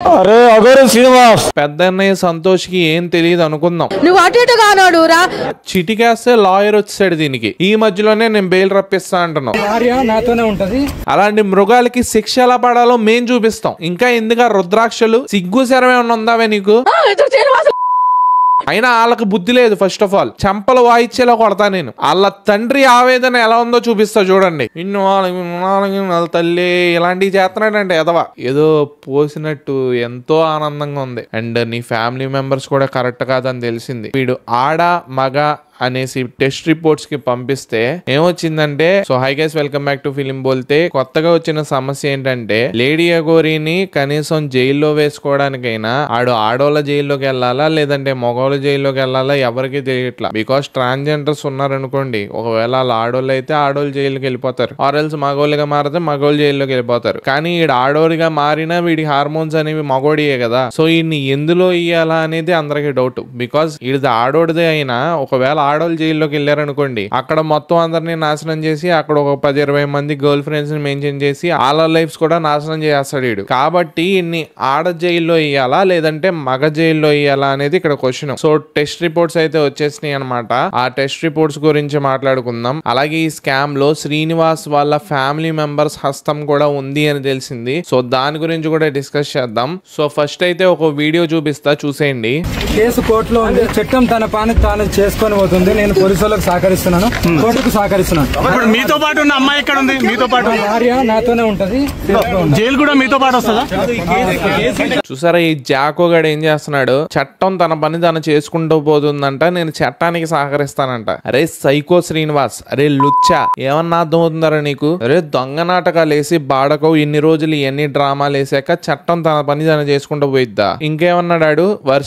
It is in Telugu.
అరే అగరు శ్రీనివాస్ పెద్ద అన్నయ్య సంతోష్ కి ఏం తెలియదు అనుకుందాం. నువ్వు అటు ఇటు కానాడు రా. చిటికేస్తే లాయర్ వచ్చాడు దీనికి. ఈ మధ్యలోనే నేను బెయిల్ రప్పిస్తా అంటున్నావు. అలాంటి మృగాలకి శిక్ష ఎలా పడాలో మేం చూపిస్తాం. ఇంకా ఎందుకు రుద్రాక్షలు? సిగ్గు శరం ఏమన్నా ఉందావే నీకు? అయినా వాళ్ళకి బుద్ధి లేదు. ఫస్ట్ ఆఫ్ ఆల్ చెంపలు వాయిచ్చేలా కొడతా నేను. వాళ్ళ తండ్రి ఆవేదన ఎలా ఉందో చూపిస్తా చూడండి. ఇನ್ನು తల్లి ఇలాంటివి చేస్తున్నాడంటే ఎదవా ఏదో పోసినట్టు ఎంతో ఆనందంగా ఉంది. అండ్ నీ ఫ్యామిలీ మెంబర్స్ కూడా కరెక్ట్ కాదని తెలిసింది. వీడు ఆడ మగ అనేసి టెస్ట్ రిపోర్ట్స్ కి పంపిస్తే ఏమొచ్చిందంటే, so hi guys welcome back to film Bolte. కొత్తగా వచ్చిన సమస్య ఏంటంటే, లేడీ అఘోరీని కనీసం జైల్లో వేసుకోవడానికైనా ఆడోళ్ళ జైల్లోకి వెళ్ళాలా లేదంటే మగవాళ్ళ జైల్లోకి వెళ్ళాలా ఎవరికి తెలియట్లా. బికాస్ ట్రాన్స్జెండర్స్ ఉన్నారనుకోండి, ఒకవేళ వాళ్ళు ఆడోళ్ళు అయితే ఆడోళ్ళు జైలుకి వెళ్ళిపోతారు, ఆర్ఎల్స్ మగోళ్ళుగా మారితే మగోళ్ళు జైల్లోకి వెళ్ళిపోతారు. కానీ వీడు ఆడోడిగా మారినా వీడి హార్మోన్స్ అనేవి మగోడియే కదా. సో వీడిని ఎందులో ఇయ్యాలా అనేది అందరికి డౌట్. బికాస్ ఇది ఆడోడిదే అయినా ఒకవేళ ఆడోళ్ళు జైల్లోకి వెళ్ళారనుకోండి, అక్కడ మొత్తం అందరినీ నాశనం చేసి అక్కడ ఒక 10-20 మంది గర్ల్ ఫ్రెండ్స్ ని మెన్షన్ చేసి వాళ్ళ లైఫ్స్ కూడా నాశనం చేస్తాడు వీడు. కాబట్టి ఇన్ని ఆడ జైల్లో ఇయ్యాలా లేదంటే మగ జైల్లో ఇయ్యాలా అనేది ఇక్కడ క్వశ్చన్. సో టెస్ట్ రిపోర్ట్స్ అయితే వచ్చేసినాయి అనమాట. ఆ టెస్ట్ రిపోర్ట్స్ గురించి మాట్లాడుకుందాం. అలాగే ఈ స్కామ్ లో శ్రీనివాస్ వాళ్ళ ఫ్యామిలీ మెంబర్స్ హస్తం కూడా ఉంది అని తెలిసింది. సో దాని గురించి కూడా డిస్కస్ చేద్దాం. సో ఫస్ట్ అయితే ఒక వీడియో చూపిస్తా, చూసేయండి. కేసు కోర్టులో ఉంది. చట్టం తన పని తాను చేసుకొని పోతుంది. నేను పోలీసులకు సహకరిస్తున్నాను, కోర్టుకు సహకరిస్తున్నాను. మీతో పాటు ఉన్న అమ్మాయి ఎక్కడ ఉంది? మీతో పాటు భార్య నాతోనే ఉంటది. జైలు కూడా మీతో పాటు వస్తుందా? చూసారా ఈ జాకోగాడు ఏం చేస్తున్నాడు? చట్టం తన పని తను చేసుకుంటూ పోతుందంట, నేను చట్టానికి సహకరిస్తానంట. అరే సైకో శ్రీనివాస్, అరే లుచ్చా, ఏమన్నా అర్థం అవుతుందారా నీకు? అరే దొంగ నాటకాలు వేసి బాడకో ఇన్ని రోజులు ఎన్ని డ్రామాలు వేసాక చట్టం తన పని తను చేసుకుంటూ పోయిద్దా? ఇంకేమన్నాడు? వర్ష